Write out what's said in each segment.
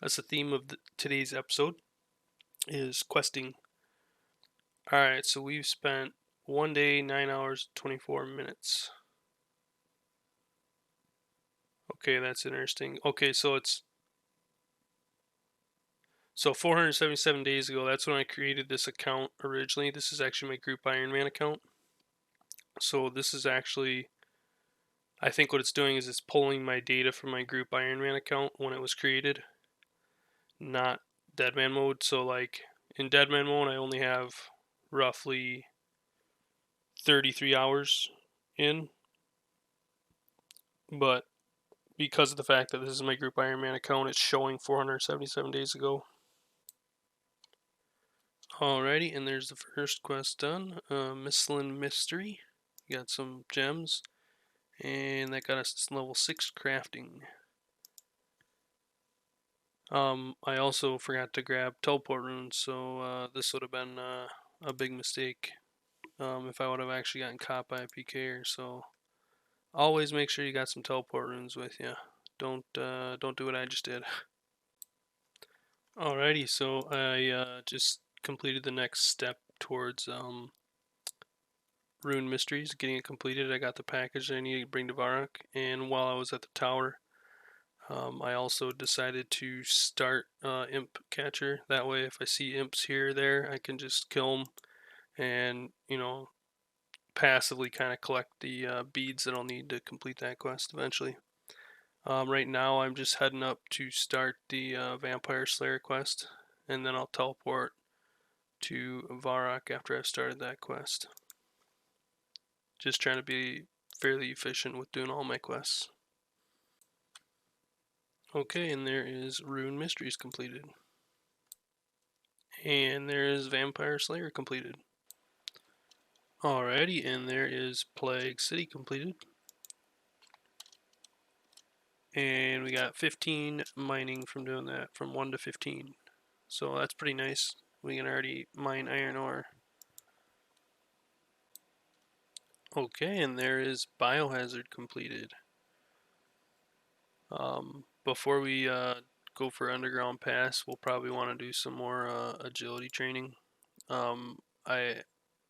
That's the theme of today's episode, is questing. Alright, so we've spent 1 day, 9 hours, 24 minutes. Okay, that's interesting. Okay, so 477 days ago, that's when I created this account originally. This is actually my group Ironman account. So this is actually, I think what it's doing is it's pulling my data from my group Ironman account when it was created, not Deadman mode. So like in Deadman mode, I only have roughly 33 hours in, but because of the fact that this is my group Ironman account, it's showing 477 days ago. Alrighty, and there's the first quest done. Misslin Mystery. Got some gems, and that got us level 6 crafting. I also forgot to grab teleport runes, so this would have been a big mistake if I would have actually gotten caught by a PKer. So always make sure you got some teleport runes with you. Don't do what I just did. Alrighty, so I just completed the next step towards Rune Mysteries, getting it completed. I got the package that I needed to bring to Varrock, and while I was at the tower, I also decided to start Imp Catcher. That way, if I see imps here or there, I can just kill them and, passively kind of collect the beads that I'll need to complete that quest eventually. Right now, I'm just heading up to start the Vampire Slayer quest, and then I'll teleport to Varrock after I've started that quest. Just trying to be fairly efficient with doing all my quests. Okay, and there is Rune Mysteries completed. And there is Vampire Slayer completed. Alrighty, and there is Plague City completed. And we got 15 mining from doing that, from 1 to 15. So that's pretty nice. We can already mine iron ore. Okay, and there is Biohazard completed. Before we go for Underground Pass, we'll probably want to do some more agility training. I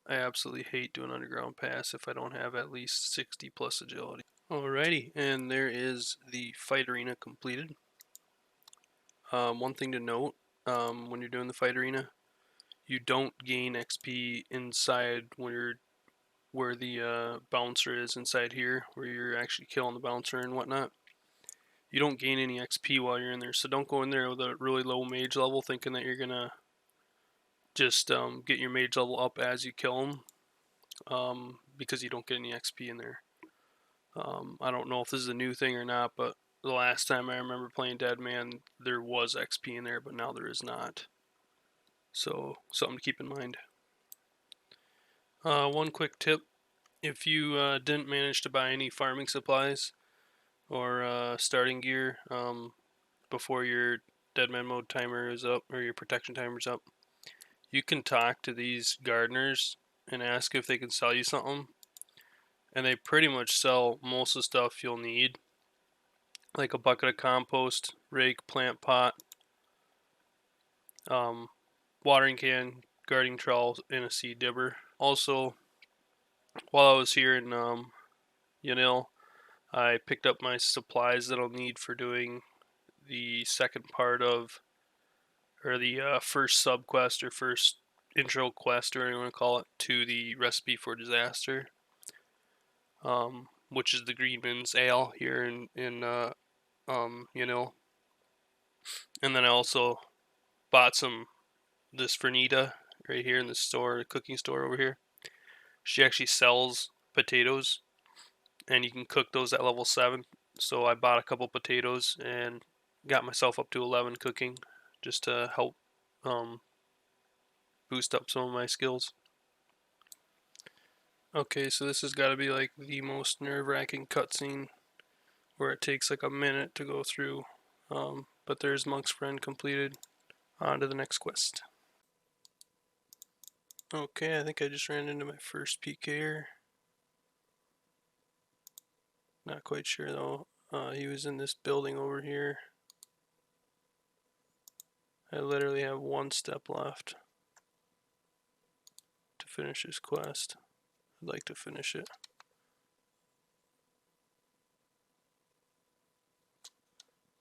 absolutely hate doing Underground Pass if I don't have at least 60 plus agility. Alrighty, and there is the fight arena completed. One thing to note, when you're doing the fight arena, you don't gain XP inside where the bouncer is inside here, where you're actually killing the bouncer and whatnot. You don't gain any XP while you're in there, so don't go in there with a really low mage level thinking that you're gonna just get your mage level up as you kill them, because you don't get any XP in there. I don't know if this is a new thing or not, but the last time I remember playing Deadman, there was XP in there, but now there is not. So something to keep in mind. One quick tip: if you didn't manage to buy any farming supplies or starting gear before your Deadman mode timer is up or your protection timer is up, you can talk to these gardeners and ask if they can sell you something. And they pretty much sell most of the stuff you'll need, like a bucket of compost, rake, plant pot, watering can, gardening trowel, and a seed dibber. Also, while I was here in Yanil, I picked up my supplies that I'll need for doing the second part of, or the first sub quest or first intro quest, or whatever you want to call it, to the recipe for disaster, which is the Greenman's Ale here in Yanil. And then I also bought this Fernita right here in the store, the cooking store over here. She actually sells potatoes, and you can cook those at level 7. So I bought a couple potatoes and got myself up to 11 cooking, just to help boost up some of my skills. Okay, so this has got to be like the most nerve-wracking cutscene, where it takes like a minute to go through. But there's Monk's Friend completed. On to the next quest. Okay, I think I just ran into my first PKer. Not quite sure though. He was in this building over here. I literally have one step left to finish this quest. I'd like to finish it.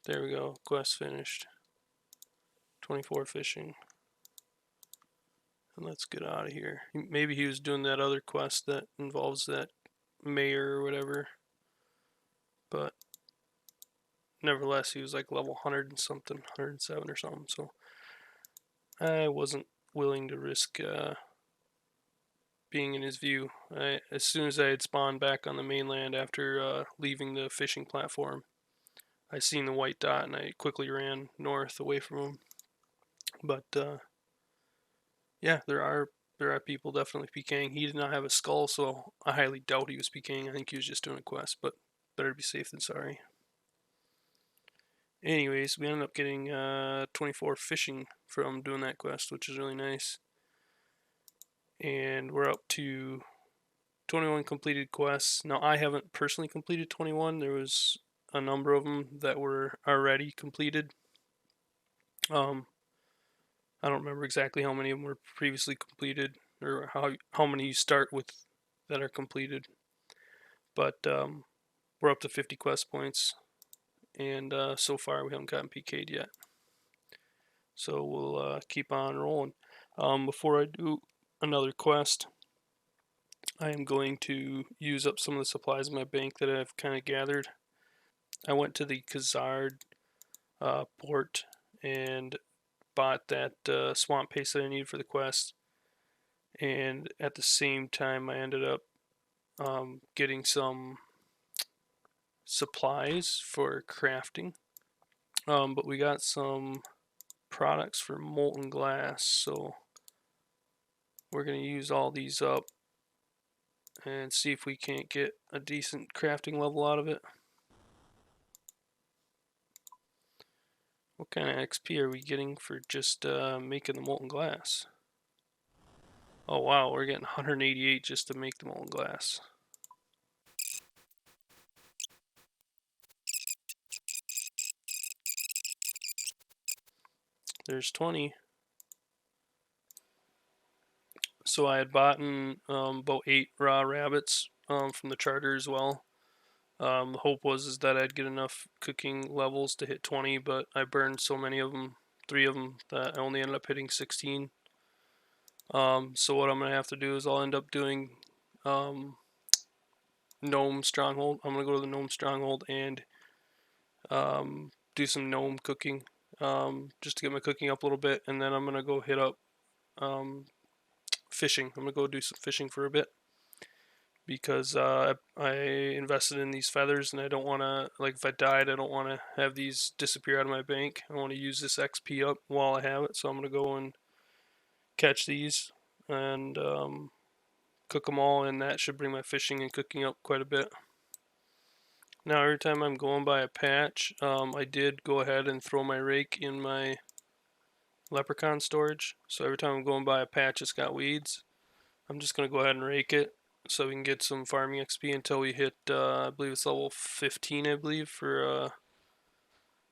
There we go, quest finished. 24 fishing. And let's get out of here. Maybe he was doing that other quest that involves that mayor or whatever. But nevertheless, he was like level 100 and something, 107 or something. So I wasn't willing to risk being in his view. As soon as I had spawned back on the mainland after leaving the fishing platform, I seen the white dot and I quickly ran north away from him. But yeah, there are people definitely PKing. He did not have a skull, so I highly doubt he was PKing. I think he was just doing a quest, but better to be safe than sorry. Anyways, we ended up getting 24 fishing from doing that quest, which is really nice. And we're up to 21 completed quests. Now, I haven't personally completed 21. There was a number of them that were already completed. I don't remember exactly how many of them were previously completed or how many you start with that are completed. But we're up to 50 quest points, and so far we haven't gotten PK'd yet. So we'll keep on rolling. Before I do another quest, I am going to use up some of the supplies in my bank that I've kind of gathered. I went to the Khazard port and bought that swamp paste that I need for the quest, and at the same time I ended up getting some supplies for crafting. But we got some products for molten glass, so we're going to use all these up and see if we can't get a decent crafting level out of it. What kind of XP are we getting for just making the molten glass? Oh wow, we're getting 188 just to make the molten glass. There's 20. So I had bought about 8 raw rabbits from the charter as well. The hope was that I'd get enough cooking levels to hit 20, but I burned so many of them, 3 of them, that I only ended up hitting 16. So what I'm going to have to do is I'll end up doing Gnome Stronghold. I'm going to go to the Gnome Stronghold and do some gnome cooking just to get my cooking up a little bit, and then I'm going to go hit up fishing. I'm going to go do some fishing for a bit because I invested in these feathers and I don't want to, like if I died, I don't want to have these disappear out of my bank. I want to use this XP up while I have it, so I'm going to go and catch these and cook them all, and that should bring my fishing and cooking up quite a bit. Now every time I'm going by a patch, I did go ahead and throw my rake in my leprechaun storage, so every time I'm going by a patch that's got weeds, I'm just going to go ahead and rake it so we can get some farming XP until we hit, I believe it's level 15, I believe, for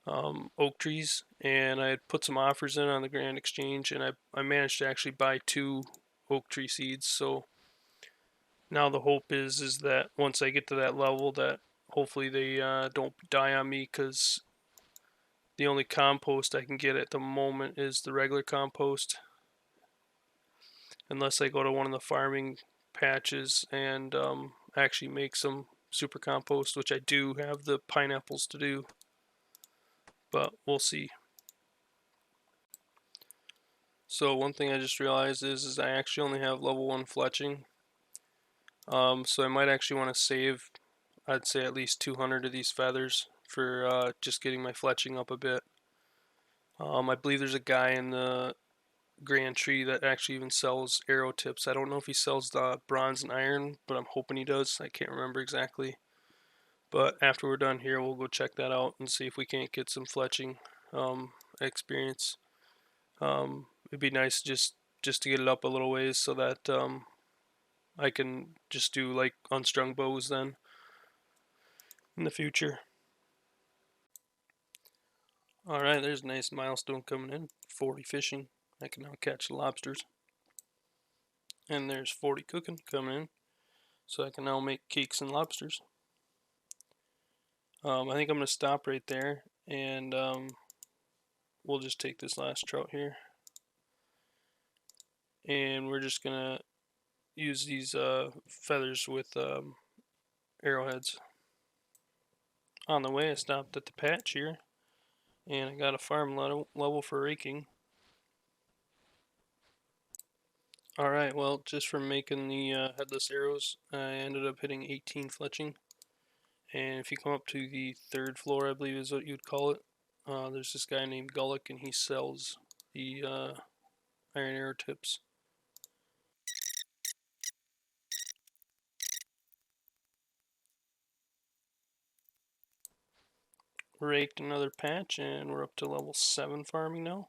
oak trees. And I had put some offers in on the Grand Exchange, and I managed to actually buy 2 oak tree seeds. So now the hope is that once I get to that level, that hopefully they don't die on me, because the only compost I can get at the moment is the regular compost, unless I go to one of the farming patches and actually make some super compost, which I do have the pineapples to do, but we'll see. So one thing I just realized is I actually only have level 1 fletching, so I might actually want to save, I'd say, at least 200 of these feathers for just getting my fletching up a bit. I believe there's a guy in the Grand Tree that actually even sells arrow tips. I don't know if he sells the bronze and iron, but I'm hoping he does. I can't remember exactly. But after we're done here, we'll go check that out and see if we can't get some fletching experience. It'd be nice just to get it up a little ways so that I can just do like unstrung bows then in the future. Alright, there's a nice milestone coming in. 40 fishing. I can now catch the lobsters. And there's 40 cooking coming in. So I can now make cakes and lobsters. I think I'm going to stop right there. And we'll just take this last trout here. And we're just going to use these feathers with arrowheads. On the way, I stopped at the patch here. And I got a farm level for raking. Alright, well, just from making the headless arrows, I ended up hitting 18 fletching. And if you come up to the third floor, I believe is what you'd call it, there's this guy named Gullick, and he sells the iron arrow tips. Raked another patch, and we're up to level 7 farming now.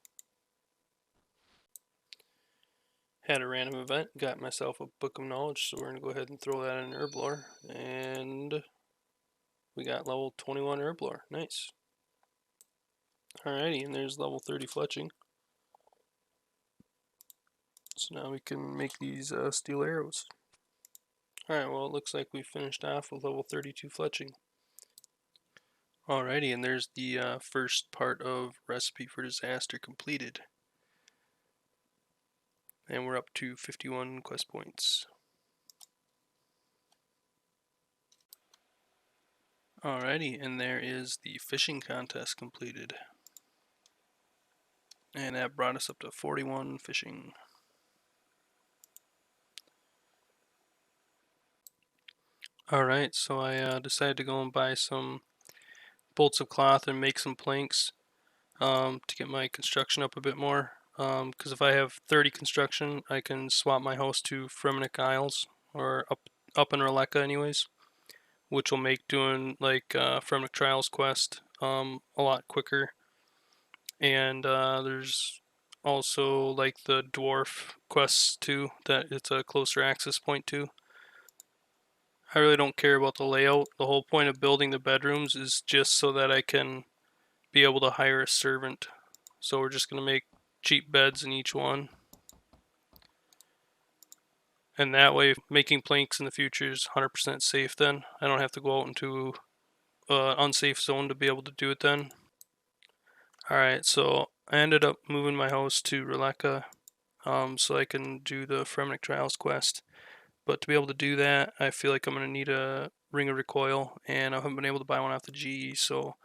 Had a random event, got myself a book of knowledge, so we're going to go ahead and throw that in an herb lore. And we got level 21 herb lore. Nice. Alrighty, and there's level 30 fletching. So now we can make these steel arrows. Alright, well, it looks like we finished off with level 32 fletching. Alrighty, and there's the first part of Recipe for Disaster completed. And we're up to 51 quest points. Alrighty, and there is the fishing contest completed. And that brought us up to 41 fishing. Alright, so I decided to go and buy some bolts of cloth and make some planks to get my construction up a bit more. Because if I have 30 construction, I can swap my house to Fremenic Isles, or up in Roleka anyways, which will make doing like Fremenic Trials quest a lot quicker. And there's also like the dwarf quests too, that it's a closer access point to. I really don't care about the layout. The whole point of building the bedrooms is just so that I can be able to hire a servant. So we're just going to make cheap beds in each one. And that way, making planks in the future is 100% safe then. I don't have to go out into an unsafe zone to be able to do it then. Alright, so I ended up moving my house to Roleka so I can do the Fremenic Trials quest. But to be able to do that, I feel like I'm going to need a ring of recoil, and I haven't been able to buy one off the GE, so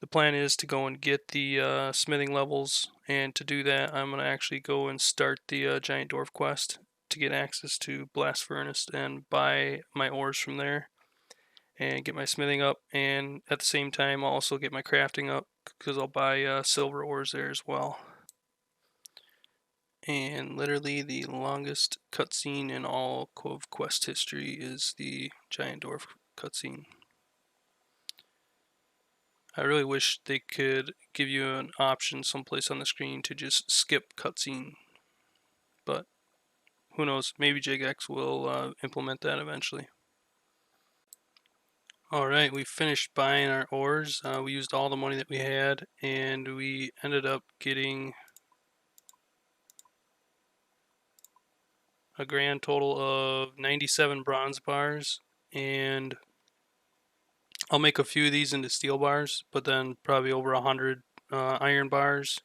the plan is to go and get the smithing levels, and to do that, I'm going to actually go and start the Giant Dwarf quest to get access to Blast Furnace and buy my ores from there and get my smithing up, and at the same time I'll also get my crafting up because I'll buy silver ores there as well. And literally the longest cutscene in all of quest history is the Giant Dwarf cutscene. I really wish they could give you an option someplace on the screen to just skip cutscene, but who knows, maybe JGX will implement that eventually. Alright, we finished buying our ores. We used all the money that we had, and we ended up getting a grand total of 97 bronze bars, and I'll make a few of these into steel bars, but then probably over 100 iron bars,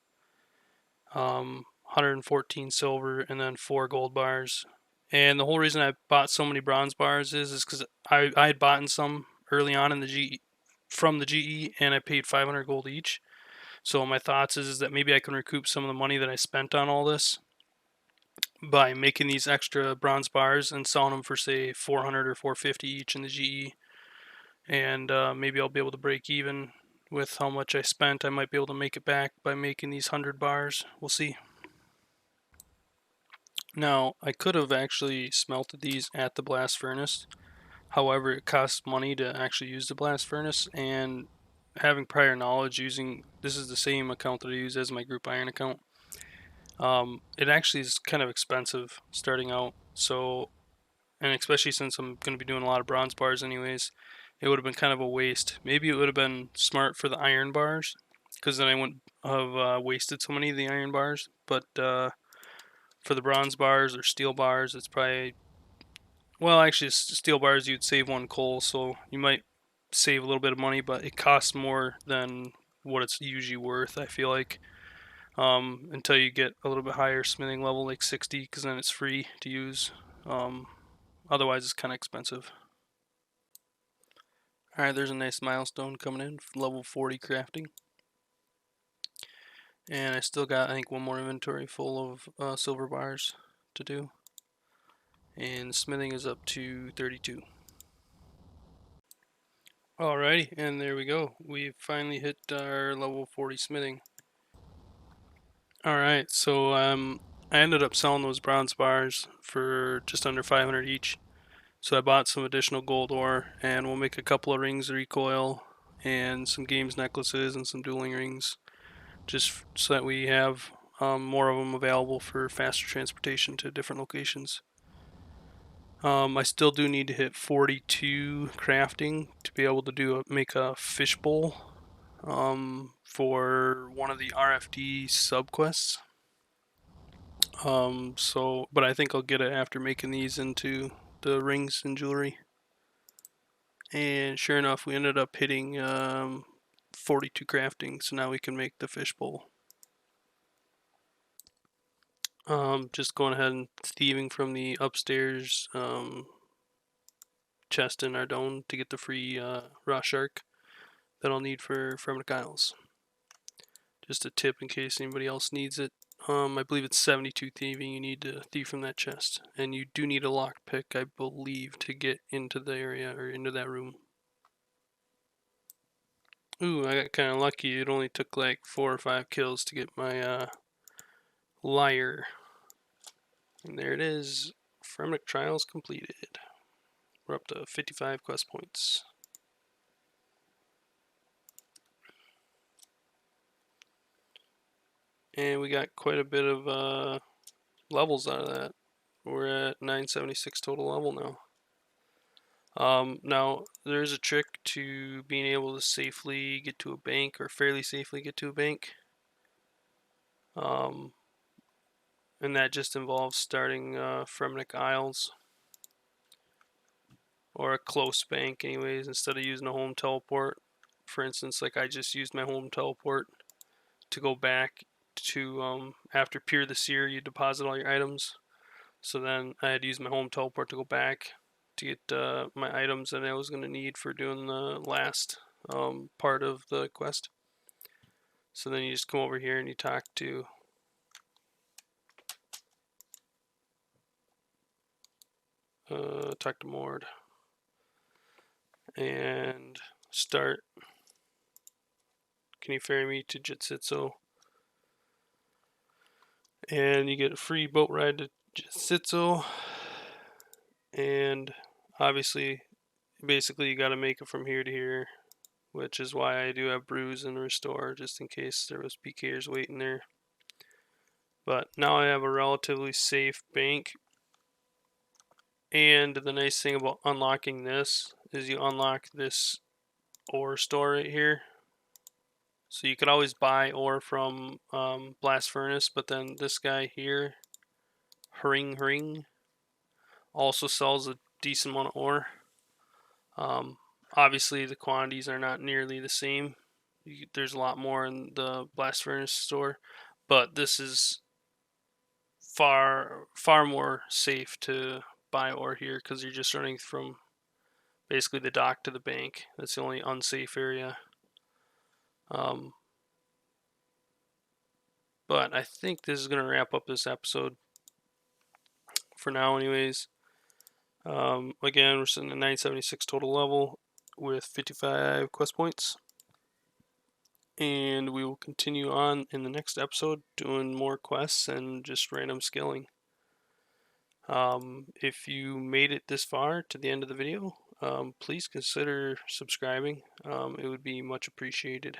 114 silver, and then 4 gold bars. And the whole reason I bought so many bronze bars is because I had bought some early on in the GE, from the GE, and I paid 500 gold each. So my thoughts is that maybe I can recoup some of the money that I spent on all this by making these extra bronze bars and selling them for say 400 or 450 each in the GE. And maybe I'll be able to break even with how much I spent. I might be able to make it back by making these 100 bars. We'll see. Now, I could have actually smelted these at the blast furnace. However, it costs money to actually use the blast furnace, and having prior knowledge using, this is the same account that I use as my group iron account. It actually is kind of expensive starting out, so, and especially since I'm going to be doing a lot of bronze bars anyways, it would have been kind of a waste. Maybe it would have been smart for the iron bars because then I wouldn't have wasted so many of the iron bars. But for the bronze bars or steel bars, it's probably, well, actually, steel bars you'd save 1 coal, so you might save a little bit of money, but it costs more than what it's usually worth, I feel like, until you get a little bit higher smithing level, like 60, because then it's free to use. Otherwise, it's kind of expensive. Alright, there's a nice milestone coming in, level 40 crafting. And I still got, I think, one more inventory full of silver bars to do. And smithing is up to 32. Alrighty, and there we go. We've finally hit our level 40 smithing. Alright, so I ended up selling those bronze bars for just under 500 each. So I bought some additional gold ore, and we'll make a couple of rings of recoil and some games necklaces and some dueling rings, just so that we have more of them available for faster transportation to different locations. I still do need to hit 42 crafting to be able to make a fishbowl for one of the RFD subquests. But I think I'll get it after making these into the rings and jewelry. And sure enough, we ended up hitting 42 crafting, so now we can make the fishbowl. Just going ahead and thieving from the upstairs chest in Ardone to get the free raw shark that I'll need for Fremnic Isles. Just a tip in case anybody else needs it. I believe it's 72 thieving you need to thieve from that chest, and you do need a lockpick, I believe, to get into the area or into that room. Ooh, I got kind of lucky. It only took like 4 or 5 kills to get my lyre. And there it is. Fremnic trials completed. We're up to 55 quest points. And we got quite a bit of levels out of that. We're at 976 total level now. Now, there's a trick to being able to safely get to a bank, or fairly safely get to a bank. And that just involves starting Fremnic Isles, or a close bank anyways, instead of using a home teleport. For instance, like I just used my home teleport to go back to, after Pier the Seer, you deposit all your items. So then I had to use my home teleport to go back to get my items that I was going to need for doing the last part of the quest. So then you just come over here and you talk to Mord and start. Can you ferry me to Jitsitso? And you get a free boat ride to Jitsitso. And obviously, basically, you got to make it from here to here, which is why I do have brews and restore, just in case there was PKers waiting there. But now I have a relatively safe bank. And the nice thing about unlocking this is you unlock this ore store right here. So you could always buy ore from Blast Furnace, but then this guy here, Hring, also sells a decent amount of ore. Obviously, the quantities are not nearly the same. There's a lot more in the Blast Furnace store, but this is far more safe to buy ore here because you're just running from basically the dock to the bank. That's the only unsafe area. But I think this is going to wrap up this episode for now anyways. Again, we're sitting at 976 total level with 55 quest points. And we will continue on in the next episode doing more quests and just random skilling. If you made it this far to the end of the video, please consider subscribing. It would be much appreciated.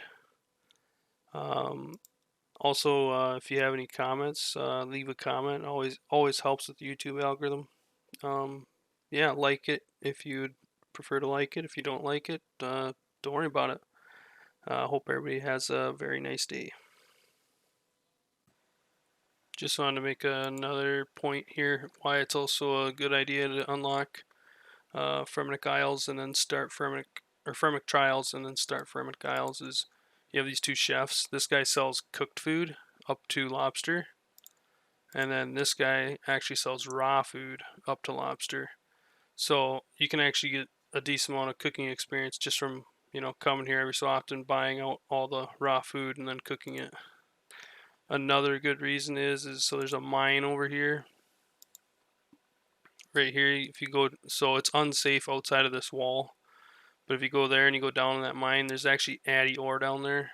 Also, if you have any comments, leave a comment. Always helps with the YouTube algorithm. Yeah, like it if you'd prefer to like it. If you don't like it, don't worry about it. Hope everybody has a very nice day. Just wanted to make another point here why it's also a good idea to unlock Fremennik Isles and then start Fremennik Trials and then start Fremennik Isles. Is you have these two chefs. This guy sells cooked food up to lobster, and then this guy actually sells raw food up to lobster. So you can actually get a decent amount of cooking experience just from coming here every so often, buying out all the raw food and then cooking it. Another good reason is so there's a mine over here. Right here, if you go, so it's unsafe outside of this wall, but if you go there and you go down in that mine, there's actually Addy ore down there,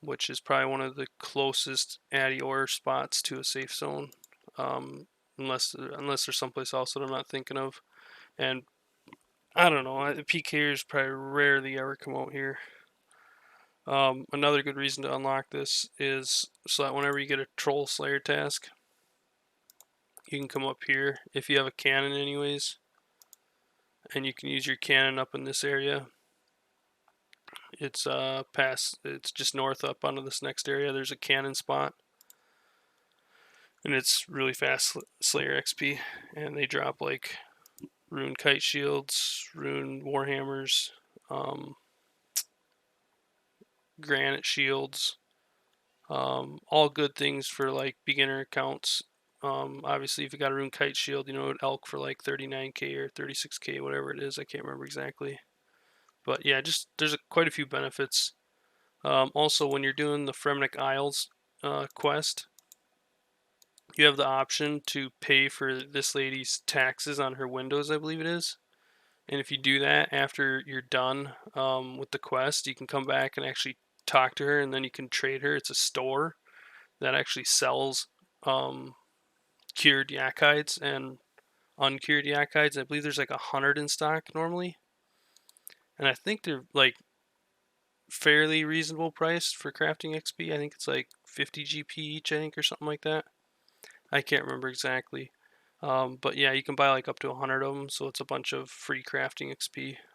which is probably one of the closest Addy ore spots to a safe zone, unless there's someplace else that I'm not thinking of. And I don't know, PKers probably rarely ever come out here. Another good reason to unlock this is so that whenever you get a troll slayer task, you can come up here if you have a cannon anyways, and you can use your cannon up in this area. It's it's just north up onto this next area. There's a cannon spot, and it's really fast slayer XP, and they drop like rune kite shields, rune warhammers, granite shields, all good things for like beginner accounts. Obviously, if you got a rune kite shield, it would elk for like 39k or 36k, whatever it is. I can't remember exactly. But yeah, just there's quite a few benefits. Also, when you're doing the Fremennik Isles quest, you have the option to pay for this lady's taxes on her windows, I believe it is. And if you do that after you're done with the quest, you can come back and actually talk to her, and then you can trade her. It's a store that actually sells cured yak hides and uncured yak hides. I believe there's like 100 in stock normally, and I think they're like fairly reasonable priced for crafting XP. I think it's like 50 GP each, I think, or something like that. I can't remember exactly. But yeah, you can buy like up to 100 of them, so it's a bunch of free crafting XP.